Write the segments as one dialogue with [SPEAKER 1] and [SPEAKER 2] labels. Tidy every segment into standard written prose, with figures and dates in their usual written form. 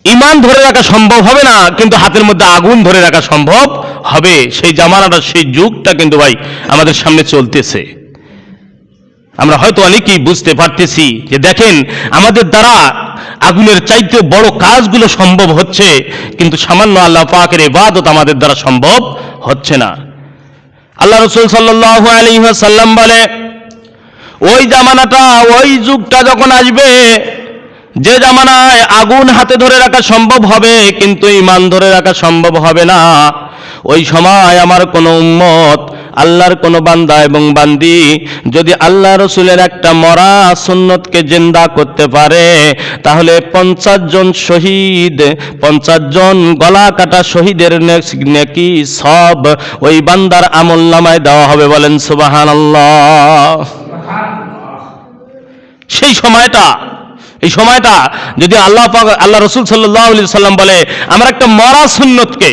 [SPEAKER 1] ইমান ধরে রাখা সম্ভব হবে না, কিন্তু হাতের মধ্যে আগুন ধরে রাখা সম্ভব হবে। সেই জামানাটা, সেই যুগটা কিন্তু ভাই আমাদের সামনে চলতেছে। আমরা হয়তো অনেকেই বুঝতে পারতেছি যে দেখেন আমাদের দ্বারা আগুনের চাইতে বড় কাজগুলো সম্ভব হচ্ছে, কিন্তু সামান্য আল্লাহ পাকের ইবাদত আমাদের দ্বারা সম্ভব হচ্ছে না। আল্লাহ রাসূল সাল্লাল্লাহু আলাইহি ওয়াসাল্লাম বলে, ওই জামানাটা, ওই যুগটা যখন আসবে, যে জামানায় আগুন হাতে ধরে রাখা সম্ভব হবে কিন্তু ঈমান ধরে রাখা সম্ভব হবে না, ওই সময় আমার কোন উম্মত, আল্লাহর কোন বান্দা এবং বান্দি যদি আল্লাহ রাসূলের একটা মরা সুন্নতকে জিন্দা করতে পারে, তাহলে 50 জন শহীদ, 50 জন গলা কাটা শহীদের নেকি সব ওই বান্দার আমলনামায় দেওয়া হবে। বলেন সুবহানাল্লাহ। এই সময়টা যদি আল্লাহ রাসূল সাল্লাল্লাহু আলাইহি সাল্লাম বলে আমার একটা মরা সুন্নতকে,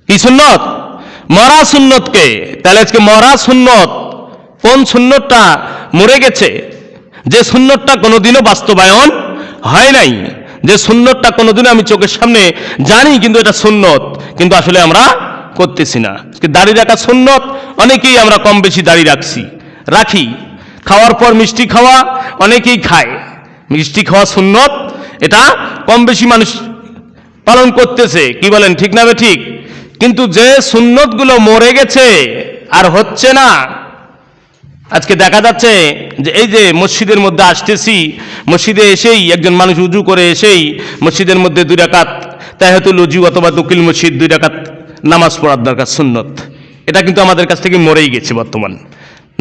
[SPEAKER 1] কি সুন্নত? মরা সুন্নতকে, তাহলে আজকে মরা সুন্নত, কোন সুন্নতটা মরে গেছে, যে সুন্নতটা কোনোদিনও বাস্তবায়ন হয় নাই, যে সুন্নতটা কোনোদিনও আমি চোখের সামনে জানি কিন্তু এটা সুন্নত, কিন্তু আসলে আমরা করতেছি না। দাড়ি রাখা সুন্নত, অনেকেই আমরা কম বেশি দাড়ি রাখি। খাওয়ার পর মিষ্টি খাওয়া অনেকেই খায়, মিষ্টি খাওয়া সুন্নত, এটা কম বেশি মানুষ পালন করতেছে। কি বলেন, ঠিক না ঠিক? কিন্তু যে সুন্নতগুলো মরে গেছে আর হচ্ছে না, আজকে দেখা যাচ্ছে যে এই যে মসজিদের মধ্যে আসতেছি, মসজিদে এসেই একজন মানুষ উজু করে এসেই মসজিদের মধ্যে 2 রাকাত তাহিয়াতুল উজু অথবা দখিল মসজিদ 2 রাকাত নামাজ পড়ার দরকার, সুন্নত। এটা কিন্তু আমাদের কাছ থেকে মরেই গেছে বর্তমান,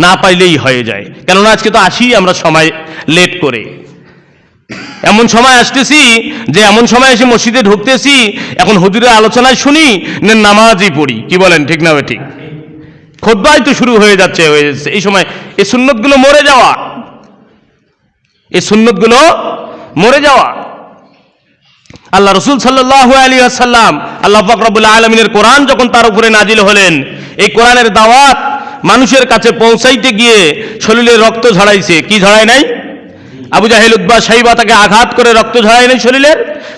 [SPEAKER 1] না পাইলেই হয়ে যায়। কেননা আজকে তো আসি আমরা সময় লেট করে, এমন সময় আসতেছি যে এমন সময় এসে মসজিদে ঢুকতেছি, এখন হুজুরের আলোচনায় শুনি না নামাজই পড়ি। কি বলেন, ঠিক না ঠিক? খুতবাই তো শুরু হয়ে যাচ্ছে। এই সময় এই সুন্নতগুলো মরে যাওয়া, এই সুন্নতগুলো মরে যাওয়া। আল্লাহ রাসূল সাল্লাল্লাহু আলাইহি ওয়াসাল্লাম, আল্লাহ পাক রব্বুল আলামিনের কোরআন যখন তার উপরে নাজিল হলেন, এই কোরআনের দাওয়াত মানুষের কাছে পৌঁছাইতে গিয়ে শরীরে রক্ত ঝরাইছে। কি ঝরায় নাই? আবু জাহেল, উতবা, শাইবা তাকে আঘাত করে রক্ত ঝরায় নাই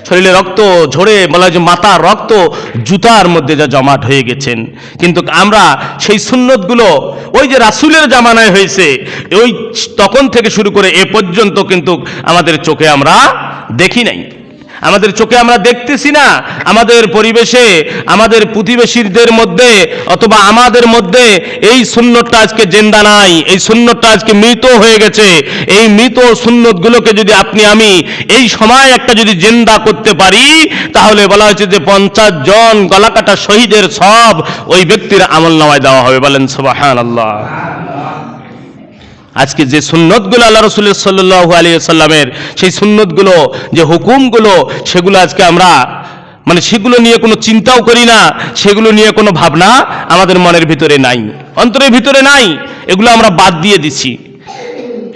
[SPEAKER 1] শরীরে রক্ত ঝরে, বলা হয় যে মাথার রক্ত জুতার মধ্যে যা জমাট হয়ে গেছেন। কিন্তু আমরা সেই সুন্নতগুলো ওই যে রাসূলের জামানায় হয়েছে, ওই তখন থেকে শুরু করে এ পর্যন্ত কিন্তু আমাদের চোখে আমরা দেখি নাই, আমাদের চোখে আমরা দেখতেছি না। আমাদের পরিবেশে, আমাদের প্রতিবেশীদের মধ্যে অথবা আমাদের মধ্যে এই সুন্নতটা আজকে জিন্দা নাই, এই সুন্নতটা আজকে মৃত হয়ে গেছে। এই মৃত সুন্নতগুলোকে যদি আপনি আমি এই সময় একটা যদি জিন্দা করতে পারি, তাহলে বলা হয়েছে যে 50 জন গলাকাটা শহীদের সব ওই ব্যক্তির আমলনামায় দেওয়া হবে। বলেন সুবহানাল্লাহ। আজকে যে সুন্নতগুলো আল্লাহ রাসূল সাল্লাল্লাহু আলাইহি ওয়াসাল্লামের, সেই সুন্নতগুলো, যে হুকুমগুলো, সেগুলো আজকে আমরা সেগুলো নিয়ে কোনো চিন্তাও করি না, সেগুলো নিয়ে কোনো ভাবনা আমাদের মনের ভিতরে নাই, অন্তরের ভিতরে নাই, এগুলো আমরা বাদ দিয়ে দিছি।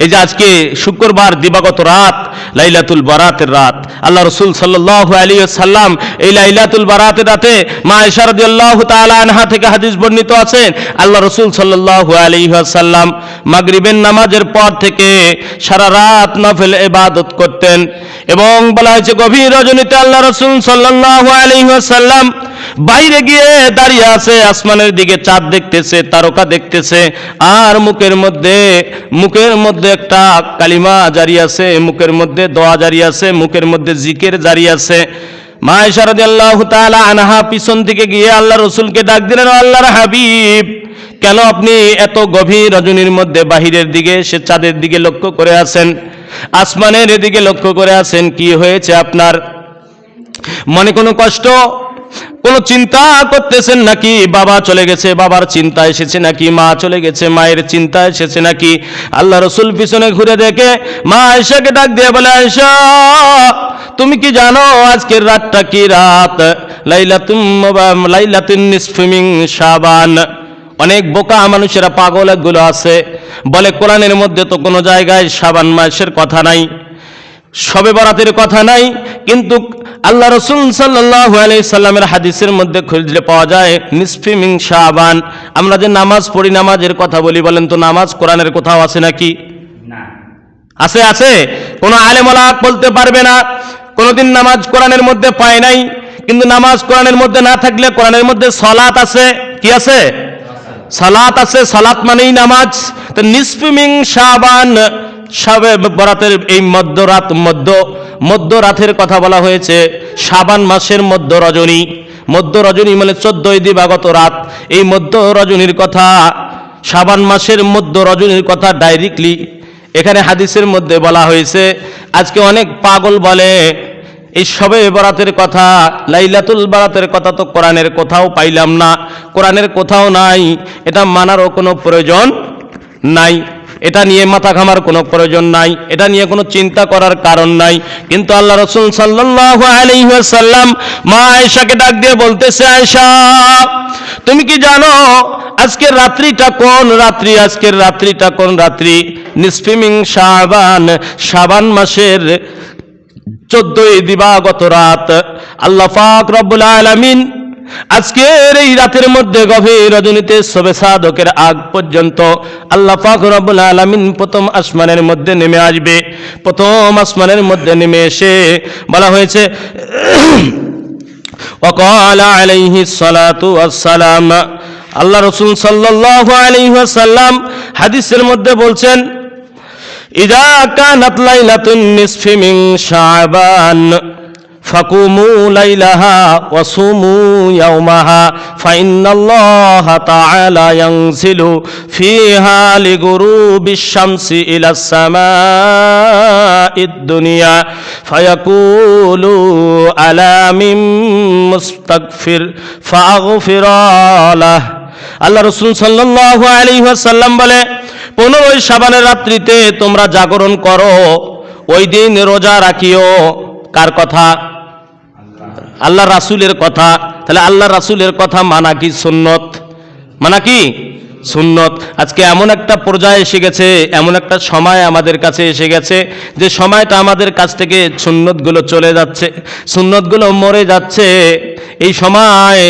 [SPEAKER 1] এই যে আজকে শুক্রবার দিবাগত রাত, লাইলাতুল বারাতের রাত, আল্লাহ রাসূল সাল্লাল্লাহু আলাইহি ওয়াসাল্লাম এই লাইলাতুল বারাতের রাতে মা আয়েশা রাদিয়াল্লাহু তাআলা আনহা থেকে হাদিস বর্ণিত আছে, আল্লাহ রাসূল সাল্লাল্লাহু আলাইহি ওয়াসাল্লাম মাগরিবের নামাজের পর থেকে সারা রাত নফল ইবাদত করতেন। এবং বলা হয়েছে গভীর রজনীতে আল্লাহ রাসূল সাল্লাল্লাহু আলাইহি ওয়াসাল্লাম বাইরে গিয়ে দাঁড়িয়ে আছে, আসমানের দিকে চাঁদ দেখতেছে, তারকা দেখতেছে, আর মুখের মধ্যে একটা কালিমা জারি আছে, মুখের মধ্যে দোয়া জারি আছে, মুখের মধ্যে জিকির জারি আছে। মা আয়েশা রাদিয়াল্লাহু তাআলা আনহা পিছন থেকে গিয়ে আল্লাহ রাসূলকে ডাক দিলেন, আল্লাহর হাবিব, কেন আপনি এত গভীর রজনীর মধ্যে বাহিরের দিকে সে চাঁদের দিকে লক্ষ্য করে আছেন, আসমানের দিকে লক্ষ্য করে আছেন? কি হয়েছে আপনার মনে? কোনো কষ্ট, কোন চিন্তা করতেছেন নাকি? বাবা চলে গেছে, বাবার চিন্তা এসেছে নাকি? মা চলে গেছে, মায়ের চিন্তা এসেছে নাকি? আল্লাহ রাসূল পিছনে ঘুরে দেখে মা আয়েশাকে ডাক দিয়ে বলে, আয়েশা, তুমি কি জানো আজকের রাতটা কি রাত? লাইলাতুন নিসফি মিন শাবান। অনেক বোকা মানুষেরা, পাগল একগুলো আছে, বলে কোরআনের মধ্যে তো কোনো জায়গায় শাবান মাসের কথা নাই, শবে বরাতের কথা নাই, কিন্তু আল্লাহ রাসূল সাল্লাল্লাহু আলাইহি সাল্লামের হাদিসের মধ্যে খুঁজলে পাওয়া যায় নিসফি মিন শাবান। আমরা যে নামাজ পড়ি, নামাজের কথা বলি, বলেন তো নামাজ কোরআনের কোথাও আছে নাকি? না। আছে? কোন আলেম ওলামা বলতে পারবে না কোনোদিন নামাজ কোরআনের মধ্যে পায় নাই, কিন্তু নামাজ কোরআনের মধ্যে না থাকলে কোরআনের মধ্যে সালাত আছে। কি আছে? সালাত আছে। সালাত মানেই নামাজ। তো নিসফি মিন শাবান, শাবে বরাতের এই মধ্যরাতের কথা বলা হয়েছে। শাবান মাসের মধ্য রজনী, মধ্য রজনী মানে 14 দিবাগত রাত। এই মধ্য রজনীর কথা, শাবান মাসের মধ্য রজনীর কথা ডাইরেক্টলি এখানে হাদিসের মধ্যে বলা হয়েছে। আজকে অনেক পাগল বলে এই শবে বরাতের কথা, লাইলাতুল বারাতের কথা তো কোরআনের কোথাও পাইলাম না, কোরআনের কোথাও নাই, এটা মানারও কোনো প্রয়োজন নাই, এটা নিয়ে মাথা ঘামার কোনো প্রয়োজন নাই, এটা নিয়ে কোনো চিন্তা করার কারণ নাই। কিন্তু আল্লাহ রাসূল সাল্লাল্লাহু আলাইহি ওয়াসাল্লাম মা আয়েশাকে ডাক দিয়ে বলতেছে, আয়েশা তুমি কি জানো আজকের রাত্রিটা কোন রাত্রি? আজকের রাত্রিটা কোন রাত্রি? নিসফি মিন শাবান, শাবান মাসের 14 দিবাগত রাত। আল্লাহ পাক রব্বুল আলামিন আজকের এই রাতের মধ্যে গভীর রজনীতে শবে সাদকের আগ পর্যন্ত আল্লাহ পাক রব্বুল আলামিন প্রথম আসমানের মধ্যে নেমে আসবে। প্রথম আসমানের মধ্যে নেমে এসে বলা হয়েছে ওয়াকালা আলাইহিস সালাতু ওয়াস সালাম, আল্লাহ রাসূল সাল্লাল্লাহু আলাইহি ওয়াসাল্লাম হাদিসের মধ্যে বলছেন, ইযা কানাত লাইলাতুন নিসফি মিন শাবান ফাকুমু লাইলাহা ওয়া সুমু ইয়াওমাহা ফাইন্নাল্লাহা তাআলা ইয়ানজিলু ফিহা লিগুরুবিশ শামসি ইলাস সামাঈদ দুনিয়া ফায়াকুলু আলা মিন মুস্তাগফির ফাগফিরালাহ। আল্লাহ রাসূল সাল্লাল্লাহু আলাইহি ওয়াসাল্লাম বলে, 15 শাবানের রাত্রিতে তোমরা জাগরণ করো, ওই দিন রোজা রাখিও। কার কথা? আল্লাহ রাসূলের কথা। তাহলে আল্লাহ রাসূলের কথা মানা কি সুন্নত? মানা কি সুন্নত। আজকে এমন একটা পর্যায়ে এসে গেছে, এমন একটা সময় আমাদের কাছে এসে গেছে যে সময়টা আমাদের কাছ থেকে সুন্নতগুলো চলে যাচ্ছে, সুন্নতগুলো মরে যাচ্ছে। এই সময়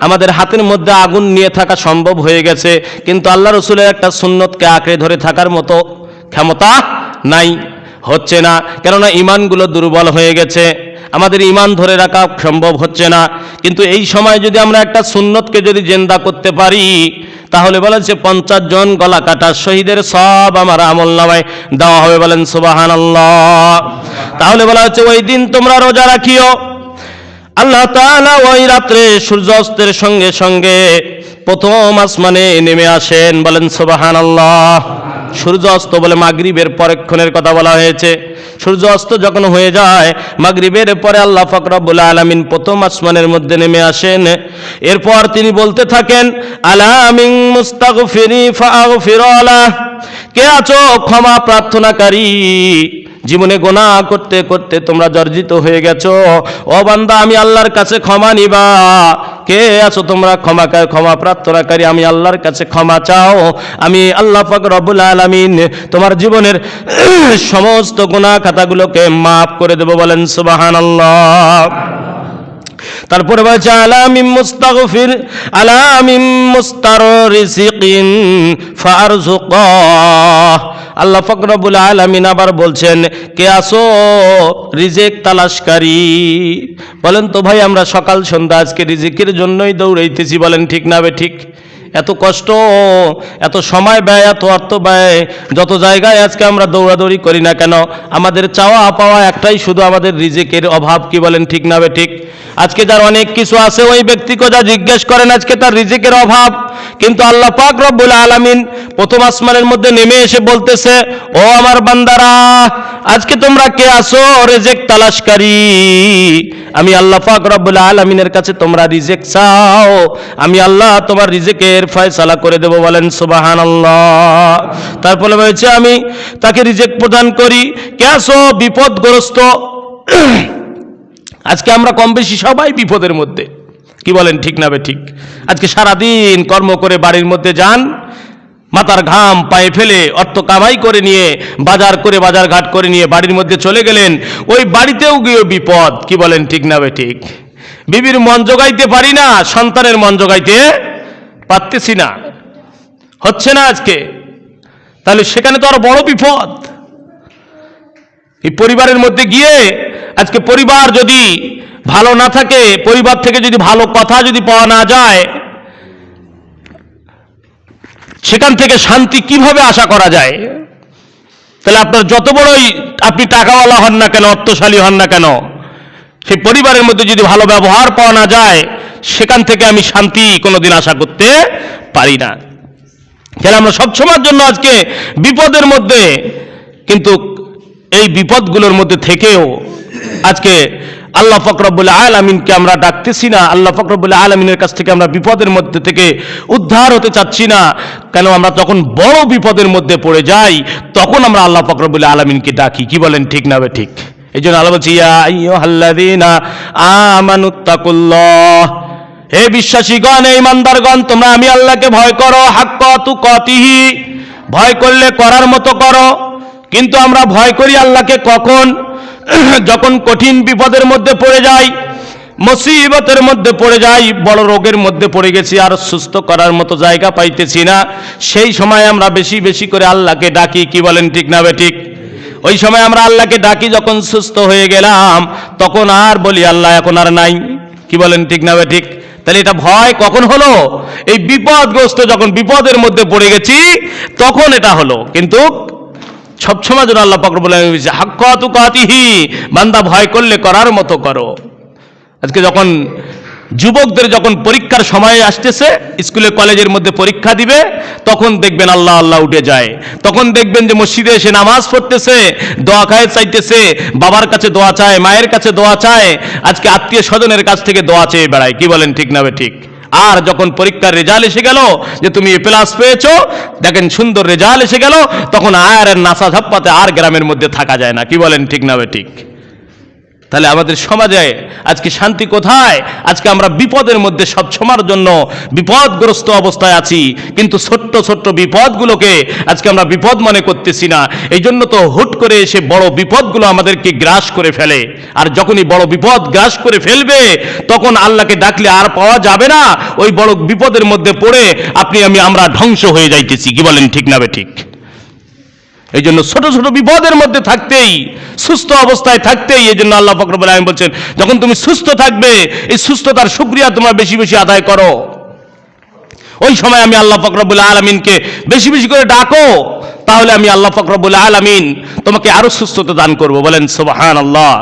[SPEAKER 1] আমাদের হাতের মধ্যে আগুন নিয়ে থাকা সম্ভব হয়ে গেছে, কিন্তু আল্লাহ রাসূলের একটা সুন্নতকে আঁকড়ে ধরে থাকার মতো ক্ষমতা নাই, হচ্ছে না। কেননা ঈমানগুলো দুর্বল হয়ে গেছে, আমাদের ঈমান ধরে রাখা সম্ভব হচ্ছে না। কিন্তু এই সময় যদি আমরা একটা সুন্নতকে যদি জিন্দা করতে পারি, তাহলে বলেন যে 50 জন গলা কাটা শহীদের সব আমার আমলনামায় দেওয়া হবে। বলেন সুবহানাল্লাহ। তাহলে বলা হচ্ছে ওই দিন তোমরা রোজা রাখিও। আল্লাহ তাআলা ওই রাত্রে সূর্যাস্তের সঙ্গে সঙ্গে প্রথম আসমানে নেমে আসেন। বলেন সুবহানাল্লাহ। সূর্য অস্ত বলে মাগরিবের পরক্ষণের কথা বলা হয়েছে। সূর্য অস্ত যখন হয়ে যায় মাগরিবের পরে আল্লাহ পাক রব্বুল আলামিন প্রথম আসমানের মধ্যে নেমে আসেন। এরপর তিনি বলতে থাকেন, আলা মিন মুস্তাগফিরি ফাগফিরালাহ, কে আছো ক্ষমা প্রার্থনাকারী? জীবনে গুনাহ করতে করতে তোমরা জর্জিত হয়ে গেছো, ও বান্দা আমি আল্লাহর কাছে ক্ষমা নিবা। কে আছো তোমরা ক্ষমা প্রার্থনাকারী? আমি আল্লাহর কাছে ক্ষমা চাও, আমি আল্লাহ পাক রব্বুল আলামিন তোমার জীবনের সমস্ত গুনাহ খাতাগুলোকে মাফ করে দেব। বলেন সুবহানাল্লাহ। তারপরে বলছে আলা মিন মুস্তাগফির আলা মিন মুস্তাররিজিকিন ফারজুকাহ। আল্লাহ পাক রব্বুল আলামিন আবার বলছেন, কে আসো রিজিক তালাশকারী? বলেন তো ভাই, আমরা সকাল সন্ধ্যা আজকে রিজিকের জন্যই দৌড়াইতেছি। বলেন ঠিক না বে ঠিক? এত কষ্ট, এত সময় ব্যয়, এত অর্থ ব্যয়, যত জায়গায় আজকে আমরা দৌড়াদৌড়ি করি না কেন, আমাদের চাওয়া পাওয়া একটাই, শুধু আমাদের রিজিকের অভাব। কি বলেন ঠিক না বে ঠিক? আজকে যার অনেক কিছু আছে ওই ব্যক্তিকে যা জিজ্ঞেস করেন আজকে তার রিজিকের অভাব, কিন্তু আল্লাহ পাক রব্বুল আলামিন প্রথম আসমানের মধ্যে নেমে এসে বলতেছে, ও আমার বান্দারা, আজকে তোমরা কে আসো রিজিক তালাশকারী? আমি আল্লাহ পাক রব্বুল আলামিনের কাছে তোমরা রিজিক চাও, আমি আল্লাহ তোমার রিজিকের ফয়সালা করে দেব। বলেন সুবহানাল্লাহ। তারপরে বলেছে আমি তাকে রিজিক প্রদান করি। কে আসো বিপদগ্রস্ত? আজকে আমরা কম বেশি সবাই বিপদের মধ্যে। কি বলেন ঠিক না বে ঠিক? আজকে সারাদিন কর্ম করে বাড়ির মধ্যে যান, মাথার ঘাম পায়ে ফেলে অর্থ কামাই করে নিয়ে বাজার করে বাজার ঘাট করে নিয়ে বাড়ির মধ্যে চলে গেলেন, ওই বাড়িতেও গিয়ে বিপদ। কি বলেন ঠিক না বে ঠিক? বিবির মন জোগাইতে পারি না, সন্তানের মন জোগাইতে পারতেছি না, হচ্ছে না আজকে। তাহলে সেখানে তো আরো বড় বিপদ। এই পরিবারের মধ্যে গিয়ে আজকে পরিবার যদি ভালো না থাকে, পরিবার থেকে যদি ভালো কথা যদি পাওয়া না যায়, সেখান থেকে শান্তি কিভাবে আশা করা যায়? তাহলে আপনার যত বড়ই আপনি টাকাওয়ালা হন না কেন, অর্থশালী হন না কেন, সেই পরিবারের মধ্যে যদি ভালো ব্যবহার পাওয়া না যায়, সেখান থেকে আমি শান্তি কোনোদিন আশা করতে পারি না। তাহলে আমরা সবসময়ের জন্য আজকে বিপদের মধ্যে, কিন্তু এই বিপদগুলোর মধ্যে থেকেও আজকে আল্লাহ পাক রব্বুল আলামিনকে আমরা ডাকতেছি না, আল্লাহ পাক রব্বুল আলামিনের কাছ থেকে আমরা বিপদের মধ্যে থেকে উদ্ধার হতে চাচ্ছি না। কেন? আমরা যখন বড় বিপদের মধ্যে পড়ে যাই, তখন আমরা আল্লাহ পাক রব্বুল আলামিনকে ডাকি। কি বলেন, ঠিক না বে ঠিক? এই জন্য আল্লাহ বলছি, ইয়া আইয়ুহাল্লাযীনা আমানুত্তাকুল্লাহ, হে বিশ্বাসীগণ, হে ঈমানদারগণ, তোমরা আমি আল্লাহকে ভয় করো, হাক্কা তুকাতিহি, ভয় করলে করার মতো করো। কিন্তু আমরা ভয় করি আল্লাহকে কখন? যখন কঠিন বিপদের মধ্যে পড়ে যাই, মুসিবতের মধ্যে পড়ে যাই, বড় রোগের মধ্যে পড়ে গেছি, আর সুস্থ করার মতো জায়গা পাইতেছি না, সেই সময় আমরা বেশি বেশি করে আল্লাহকে ডাকি। কি বলেন, ঠিক না বে ঠিক? ওই সময় আমরা আল্লাহকে ডাকি, যখন সুস্থ হয়ে গেলাম তখন আর বলি আল্লাহ এখন আর নাই। কি বলেন, ঠিক না বে ঠিক? তাহলে এটা ভয় কখন হলো? এই বিপদগ্রস্ত যখন বিপদের মধ্যে পড়ে গেছি তখন এটা হলো। কিন্তু সবসময় যেন আল্লাহ পাক রব্বুল আলামিন বলেছে, হাক্কা তুকাতিহি, বান্দা ভয় করলে করার মতো করো। আজকে যখন যুবকদের যখন পরীক্ষার সময় আসতেছে, স্কুলে কলেজের মধ্যে পরীক্ষা দিবে, তখন দেখবেন আল্লাহ আল্লাহ উঠে যায়। তখন দেখবেন যে মসজিদে এসে নামাজ পড়তেছে, দোয়া খায় চাইতেছে, বাবার কাছে দোয়া চায়, মায়ের কাছে দোয়া চায়, আজকে আত্মীয় স্বজনের কাছ থেকে দোয়া চেয়ে বেড়ায়। কি বলেন, ঠিক না বে ঠিক? আর যখন পরীক্ষার রেজাল্ট এসে গেল যে তুমি এ প্লাস পেয়েছো, দেখেন সুন্দর রেজাল্ট এসে গেল, তখন আর নাসা ঝাপ্পাতে আর গ্রামের মধ্যে থাকা যায় না। কি বলেন, ঠিক না বে ঠিক? তাহলে আমাদের সমাজে আজকে শান্তি কোথায়? আজকে আমরা বিপদের মধ্যে সবসময়ের জন্য বিপদগ্রস্ত অবস্থায় আছি, কিন্তু ছোট্ট ছোট্ট বিপদগুলোকে আজকে আমরা বিপদ মনে করতেছি না। এই জন্য তো হুট করে এসে বড় বিপদগুলো আমাদেরকে গ্রাস করে ফেলে। আর যখনই বড় বিপদ গ্রাস করে ফেলবে, তখন আল্লাহকে ডাকলে আর পাওয়া যাবে না। ওই বড় বিপদের মধ্যে পড়ে আমরা ধ্বংস হয়ে যাইতেছি। কি বলেন, ঠিক না বে ঠিক? এই জন্য ছোট ছোট বিপদের মধ্যে থাকতেই, সুস্থ অবস্থায় থাকতেই, এই জন্য আল্লাহ পাক রব্বুল আলামিন বলছেন, যখন তুমি সুস্থ থাকবে, এই সুস্থতার শুকরিয়া তোমরা বেশি বেশি আদায় করো। ওই সময় আমি আল্লাহ পাক রব্বুল আলামিনকে বেশি বেশি করে ডাকো, তাহলে আমি আল্লাহ পাক রব্বুল আলামিন তোমাকে আরো সুস্থতা দান করব। বলেন সুবহানাল্লাহ।